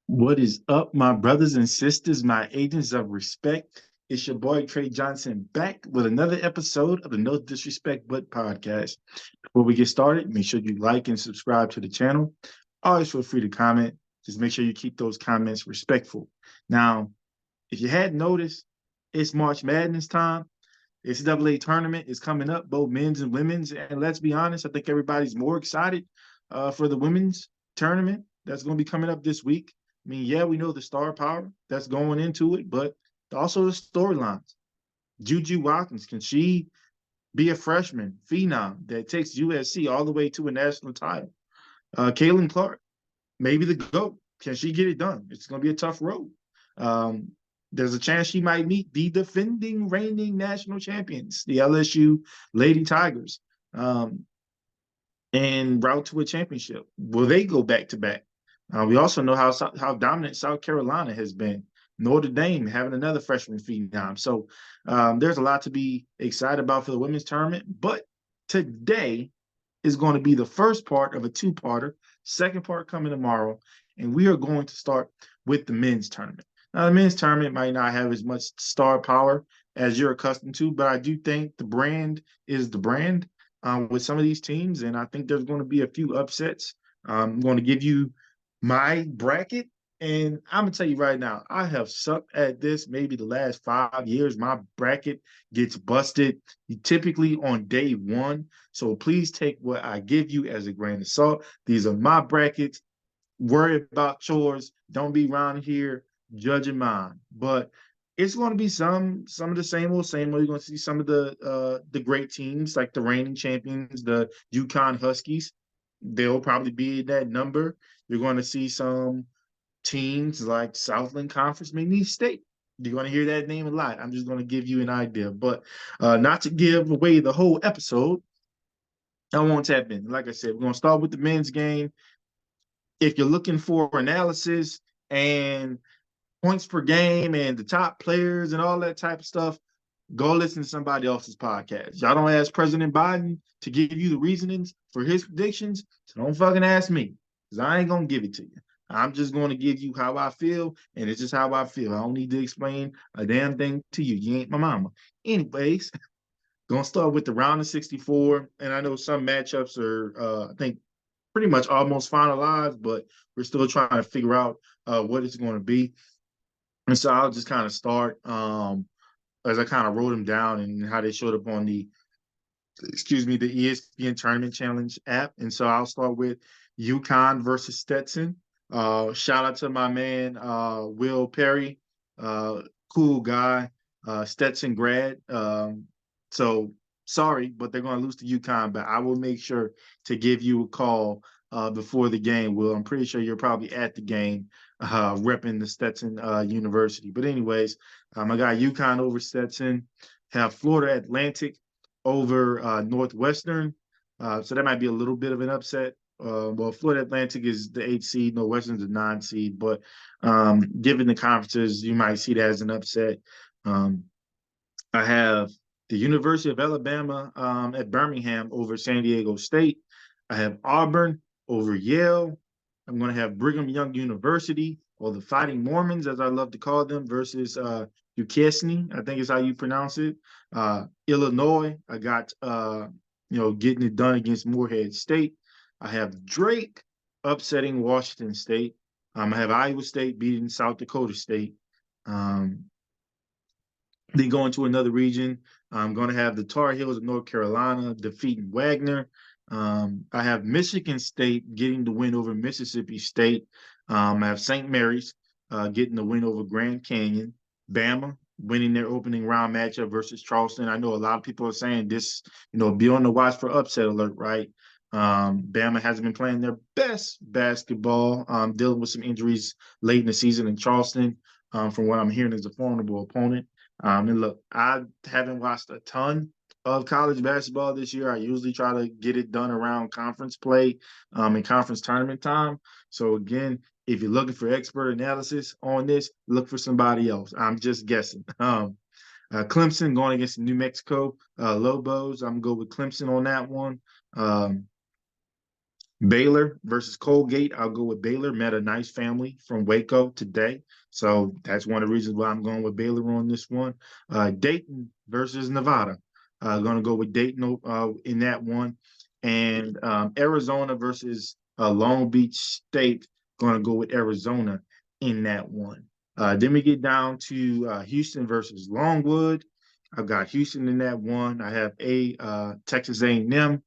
What is up, my brothers and sisters, my agents of respect? It's your boy Trey Johnson back with another episode of the No Disrespect But podcast. Before we get started, make sure you like and subscribe to the channel. Always feel free to comment. Just make sure you keep those comments respectful. Now, if you hadn't noticed, it's March Madness time. The NCAA tournament is coming up, both men's and women's. And let's be honest, I think everybody's more excited for the women's tournament that's going to be coming up this week. I mean, yeah, we know the star power that's going into it, but also the storylines. Juju Watkins, can she be a freshman phenom that takes USC all the way to a national title? Kaylin Clark, maybe the GOAT. Can she get it done? It's going to be a tough road. Um, there's a chance she might meet the defending reigning national champions, the LSU Lady Tigers, en route to a championship. Will they go back to back? We also know how dominant South Carolina has been. Notre Dame having another freshman phenom. So there's a lot to be excited about for the women's tournament. But today is going to be the first part of a two-parter. Second part coming tomorrow, and we are going to start with the men's tournament. Now, the men's tournament might not have as much star power as you're accustomed to, but I do think the brand is the brand with some of these teams, and I think there's going to be a few upsets. I'm going to give you my bracket, and I'm gonna tell you right now, I have sucked at this maybe the last 5 years. My bracket gets busted typically on day one. So please take what I give you as a grain of salt. These are my brackets. Worry about yours. Don't be around here judging mine. But it's going to be some of the same old, same old. You're going to see some of the great teams like the reigning champions, the UConn Huskies. They'll probably be in that number. You're going to see some teams like Southland Conference, McNeese State. You're going to hear that name a lot. I'm just going to give you an idea, but not to give away the whole episode. I won't tap in. Like I said, we're going to start with the men's game. If you're looking for analysis and points per game and the top players and all that type of stuff, go listen to somebody else's podcast. Y'all don't ask President Biden to give you the reasonings for his predictions, so don't fucking ask me, because I ain't going to give it to you. I'm just going to give you how I feel, and it's just how I feel. I don't need to explain a damn thing to you. You ain't my mama. Anyways, going to start with the round of 64, and I know some matchups are, I think, pretty much almost finalized, but we're still trying to figure out what it's going to be. And so I'll just kind of start as I kind of wrote them down and how they showed up on the ESPN Tournament Challenge app. And so I'll start with UConn versus Stetson. Shout out to my man, Will Perry, cool guy, Stetson grad. So sorry, but they're going to lose to UConn, but I will make sure to give you a call before the game, Will. I'm pretty sure you're probably at the game repping the Stetson University. But anyways, I got UConn over Stetson, have Florida Atlantic over Northwestern. So that might be a little bit of an upset. Well, Florida Atlantic is the 8th seed, Northwestern's the 9th seed, but given the conferences, you might see that as an upset. I have the University of Alabama at Birmingham over San Diego State. I have Auburn over Yale. I'm going to have Brigham Young University, or the Fighting Mormons, as I love to call them, versus Duquesne, I think is how you pronounce it. Illinois, I got, getting it done against Morehead State. I have Drake upsetting Washington State. I have Iowa State beating South Dakota State. Then going to another region, I'm going to have the Tar Heels of North Carolina defeating Wagner. I have Michigan State getting the win over Mississippi State. I have St. Mary's getting the win over Grand Canyon. Bama winning their opening round matchup versus Charleston. I know a lot of people are saying this, be on the watch for upset alert, right? Bama hasn't been playing their best basketball, dealing with some injuries late in the season in Charleston. From what I'm hearing, is a formidable opponent. And look, I haven't watched a ton of college basketball this year. I usually try to get it done around conference play and conference tournament time. So again, if you're looking for expert analysis on this, look for somebody else. I'm just guessing. Clemson going against New Mexico Lobos. I'm going to go with Clemson on that one. Baylor versus Colgate. I'll go with Baylor. Met a nice family from Waco today. So that's one of the reasons why I'm going with Baylor on this one. Dayton versus Nevada. Going to go with Dayton in that one. And Arizona versus Long Beach State. Going to go with Arizona in that one. Then we get down to Houston versus Longwood. I've got Houston in that one. I have Texas A&M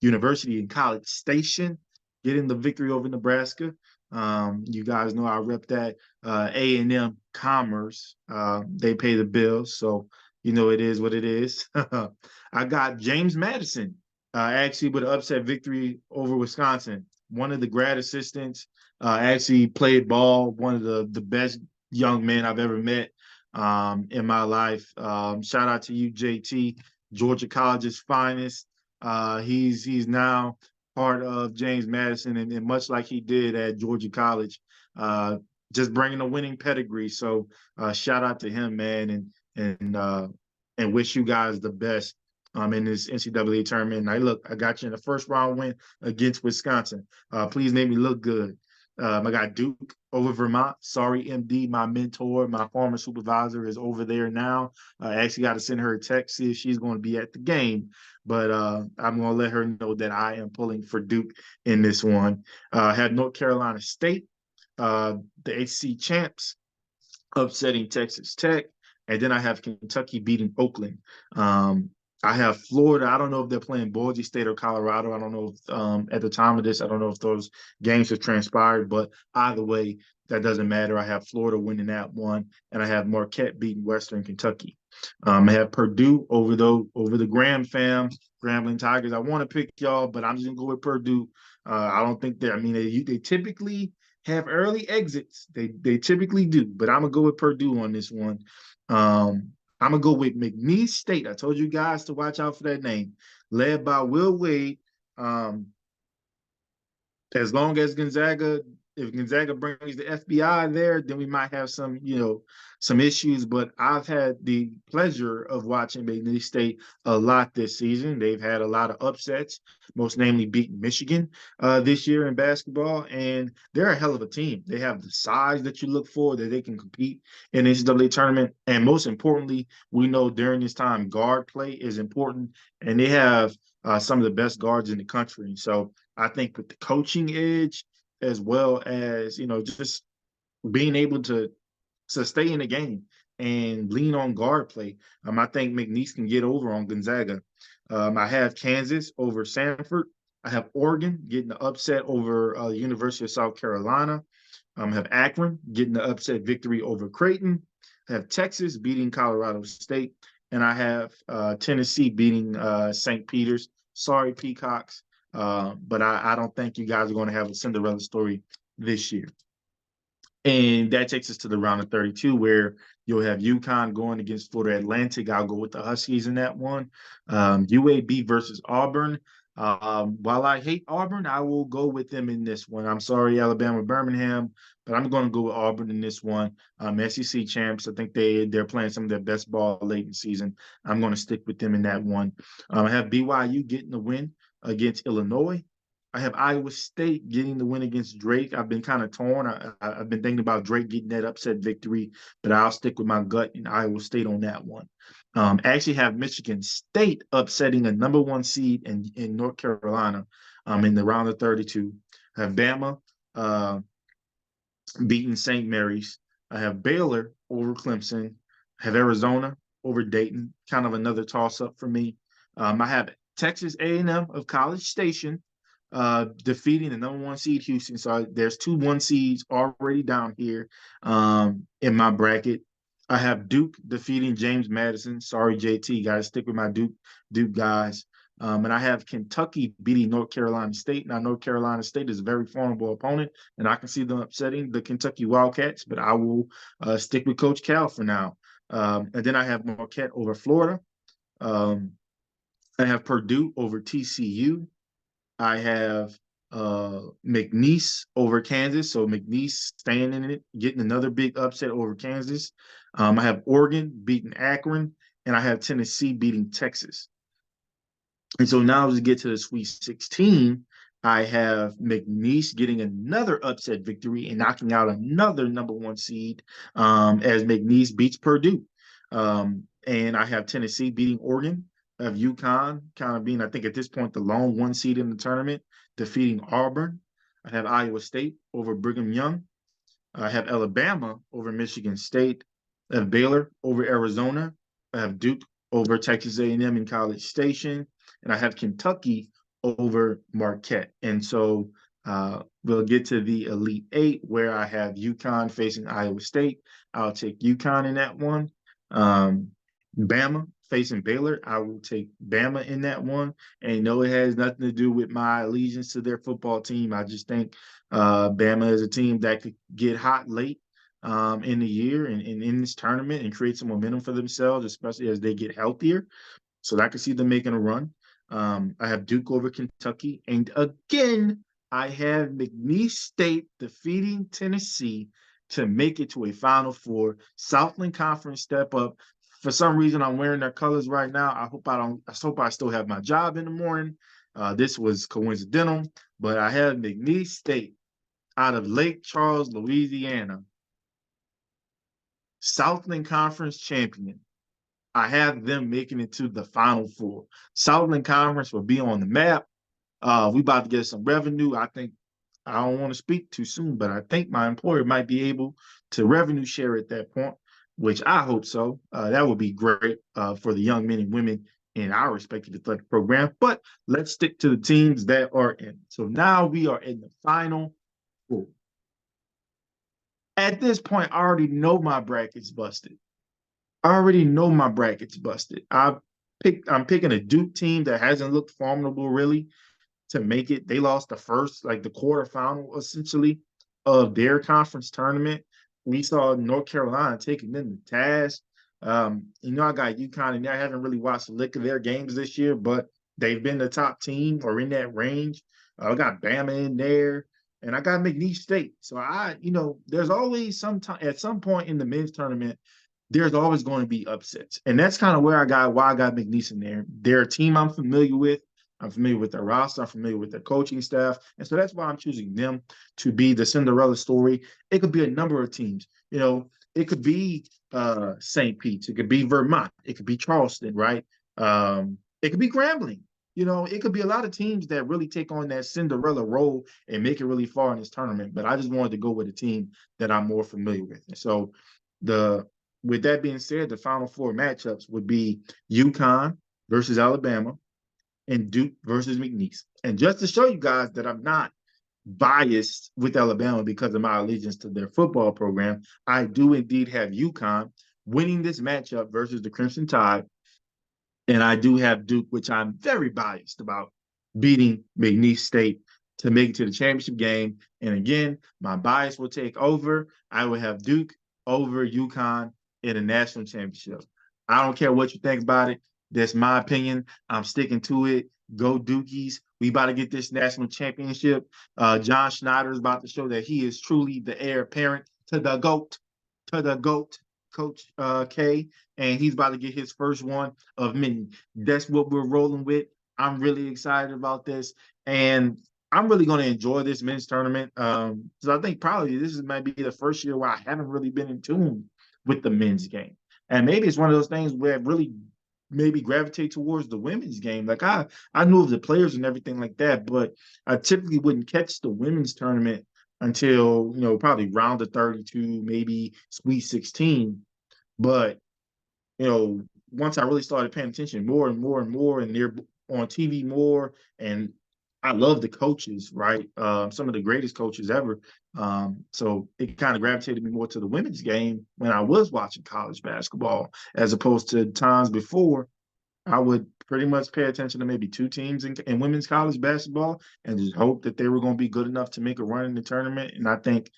University and College Station getting the victory over Nebraska. You guys know I rep that A&M Commerce. They pay the bills, so you know it is what it is. I got James Madison actually with an upset victory over Wisconsin. One of the grad assistants actually played ball. One of the best young men I've ever met in my life. Shout out to you, JT, Georgia College's finest. He's now part of James Madison, and much like he did at Georgia College, uh, just bringing a winning pedigree. So shout out to him, man, and wish you guys the best in this NCAA tournament. And I got you in the first round win against Wisconsin. Please make me look good. I got Duke over Vermont. Sorry, MD, my mentor, my former supervisor is over there now. I actually got to send her a text, see if she's going to be at the game. But I'm going to let her know that I am pulling for Duke in this one. I had North Carolina State, the HC champs, upsetting Texas Tech. And then I have Kentucky beating Oakland. I have Florida. I don't know if they're playing Boise State or Colorado. I don't know if at the time of this, I don't know if those games have transpired, but either way, that doesn't matter. I have Florida winning that one, and I have Marquette beating Western Kentucky. I have Purdue over the Graham fam, Grambling Tigers. I want to pick y'all, but I'm just gonna go with Purdue. I don't think they. I mean, they typically have early exits. They typically do, but I'm gonna go with Purdue on this one. I'm gonna go with McNeese State. I told you guys to watch out for that name, led by Will Wade. Um, as long as if Gonzaga brings the FBI there, then we might have some issues. But I've had the pleasure of watching McNeese State a lot this season. They've had a lot of upsets, most namely beating Michigan this year in basketball, and they're a hell of a team. They have the size that you look for that they can compete in the NCAA tournament, and most importantly, we know during this time guard play is important, and they have some of the best guards in the country. So I think with the coaching edge, as well as just being able to stay in the game and lean on guard play, I think McNeese can get over on Gonzaga. I have Kansas over Sanford. I have Oregon getting the upset over University of South Carolina. I have Akron getting the upset victory over Creighton. I have Texas beating Colorado State, and I have Tennessee beating St. Peter's. Sorry, Peacocks. But I don't think you guys are going to have a Cinderella story this year. And that takes us to the round of 32, where you'll have UConn going against Florida Atlantic. I'll go with the Huskies in that one. UAB versus Auburn. While I hate Auburn, I will go with them in this one. I'm sorry, Alabama, Birmingham, but I'm going to go with Auburn in this one. SEC champs. I think they're playing some of their best ball late in the season. I'm going to stick with them in that one. I have BYU getting the win against Illinois. I have Iowa State getting the win against Drake. I've been kind of torn. I've been thinking about Drake getting that upset victory, but I'll stick with my gut in Iowa State on that one. I actually have Michigan State upsetting a number one seed in North Carolina in the round of 32. I have Bama beating St. Mary's. I have Baylor over Clemson. I have Arizona over Dayton, kind of another toss-up for me. I have Texas A&M of College Station defeating the number one seed Houston. So there's 2 1 seeds already down here in my bracket. I have Duke defeating James Madison. Sorry, JT, got to stick with my Duke guys. And I have Kentucky beating North Carolina State. Now, North Carolina State is a very formidable opponent, and I can see them upsetting the Kentucky Wildcats, but I will stick with Coach Cal for now. And then I have Marquette over Florida. I have Purdue over TCU. I have McNeese over Kansas. So McNeese staying in it, getting another big upset over Kansas. I have Oregon beating Akron, and I have Tennessee beating Texas. And so now as we get to the Sweet 16, I have McNeese getting another upset victory and knocking out another number one seed as McNeese beats Purdue. And I have Tennessee beating Oregon. I have UConn kind of being, I think, at this point, the lone one seed in the tournament, defeating Auburn. I have Iowa State over Brigham Young. I have Alabama over Michigan State. I have Baylor over Arizona. I have Duke over Texas A&M in College Station, and I have Kentucky over Marquette. And so we'll get to the Elite Eight where I have UConn facing Iowa State. I'll take UConn in that one. Bama facing Baylor. I will take Bama in that one. And no, it has nothing to do with my allegiance to their football team. I just think Bama is a team that could get hot late in the year and in this tournament and create some momentum for themselves, especially as they get healthier. So I could see them making a run. I have Duke over Kentucky. And again, I have McNeese State defeating Tennessee to make it to a Final Four. Southland Conference step up. For some reason, I'm wearing their colors right now. I hope I still have my job in the morning. This was coincidental, but I have McNeese State out of Lake Charles, Louisiana, Southland Conference champion. I have them making it to the Final Four. Southland Conference will be on the map. We about to get some revenue. I don't want to speak too soon, but I think my employer might be able to revenue share at that point, which I hope so. That would be great for the young men and women in our respective athletic program. But let's stick to the teams that are in. So now we are in the Final Four. At this point, I already know my bracket's busted. I already know my bracket's busted. I'm picking a Duke team that hasn't looked formidable really to make it. They lost the first, like the quarterfinal essentially of their conference tournament. We saw North Carolina taking them to task. I got UConn in there. I haven't really watched a lick of their games this year, but they've been the top team or in that range. I got Bama in there, and I got McNeese State. So there's always at some point in the men's tournament, there's always going to be upsets. And that's kind of why I got McNeese in there. They're a team I'm familiar with. I'm familiar with their roster. I'm familiar with their coaching staff. And so that's why I'm choosing them to be the Cinderella story. It could be a number of teams. It could be St. Pete's. It could be Vermont. It could be Charleston, right? It could be Grambling. It could be a lot of teams that really take on that Cinderella role and make it really far in this tournament. But I just wanted to go with a team that I'm more familiar with. And so with that being said, the Final Four matchups would be UConn versus Alabama and Duke versus McNeese. And just to show you guys that I'm not biased with Alabama because of my allegiance to their football program, I do indeed have UConn winning this matchup versus the Crimson Tide. And I do have Duke, which I'm very biased about, beating McNeese State to make it to the championship game. And again, my bias will take over. I will have Duke over UConn in a national championship. I don't care what you think about it. That's my opinion. I'm sticking to it. Go Dukies. We about to get this national championship. John Schneider is about to show that he is truly the heir apparent to the GOAT, Coach K, and he's about to get his first one of many. That's what we're rolling with. I'm really excited about this, and I'm really going to enjoy this men's tournament. So I think probably this might be the first year where I haven't really been in tune with the men's game, and maybe it's one of those things where I really maybe gravitate towards the women's game. Like I knew of the players and everything like that, but I typically wouldn't catch the women's tournament until probably round of 32, maybe Sweet 16. But once I really started paying attention more and more and more, and they're on TV more, and I love the coaches, right? Some of the greatest coaches ever. So it kind of gravitated me more to the women's game when I was watching college basketball, as opposed to times before. I would pretty much pay attention to maybe two teams in women's college basketball and just hope that they were going to be good enough to make a run in the tournament. And I think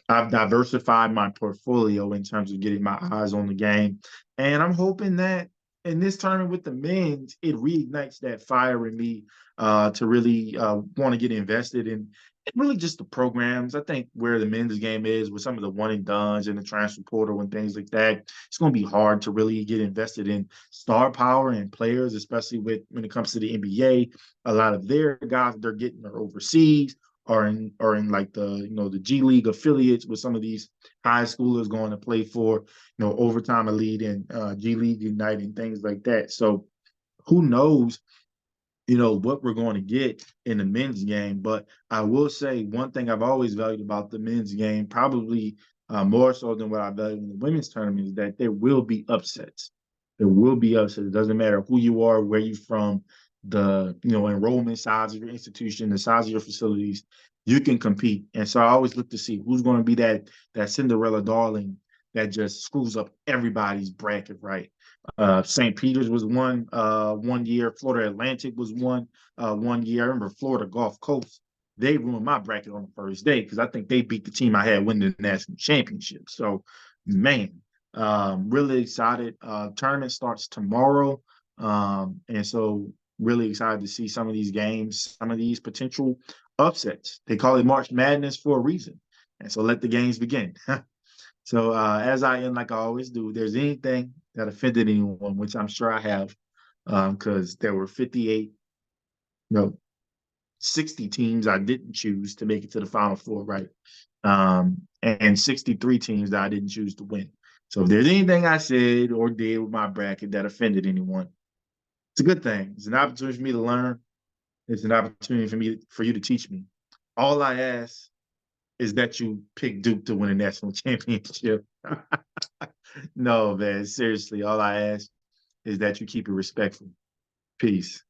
I've diversified my portfolio in terms of getting my eyes on the game. And I'm hoping that in this tournament with the men's, it reignites that fire in me to really want to get invested in really just the programs. I think where the men's game is with some of the one and dones and the transfer portal and things like that, it's going to be hard to really get invested in star power and players, especially with when it comes to the NBA. A lot of their guys they're getting are overseas or in like the G League affiliates with some of these high schoolers going to play for overtime elite and G League Ignite and things like that. So who knows, what we're going to get in the men's game. But I will say one thing I've always valued about the men's game, probably more so than what I value in the women's tournament, is that there will be upsets. There will be upsets. It doesn't matter who you are, where you're from, the enrollment size of your institution, the size of your facilities. You can compete, and so I always look to see who's going to be that Cinderella darling that just screws up everybody's bracket, right? St. Peter's was one year. Florida Atlantic was one year. I remember Florida Gulf Coast. They ruined my bracket on the first day because I think they beat the team I had winning the national championship. So, man, really excited. Tournament starts tomorrow, and so really excited to see some of these games, some of these potential upsets. They call it March Madness for a reason, and so let the games begin. So as I end, like I always do, if there's anything that offended anyone, which I'm sure I have, because there were 58, no, 60 teams I didn't choose to make it to the Final Four, right? And 63 teams that I didn't choose to win. So if there's anything I said or did with my bracket that offended anyone, it's a good thing. It's an opportunity for me to learn. It's an opportunity for you to teach me. All I ask is that you pick Duke to win a national championship. No, man, seriously, all I ask is that you keep it respectful. Peace.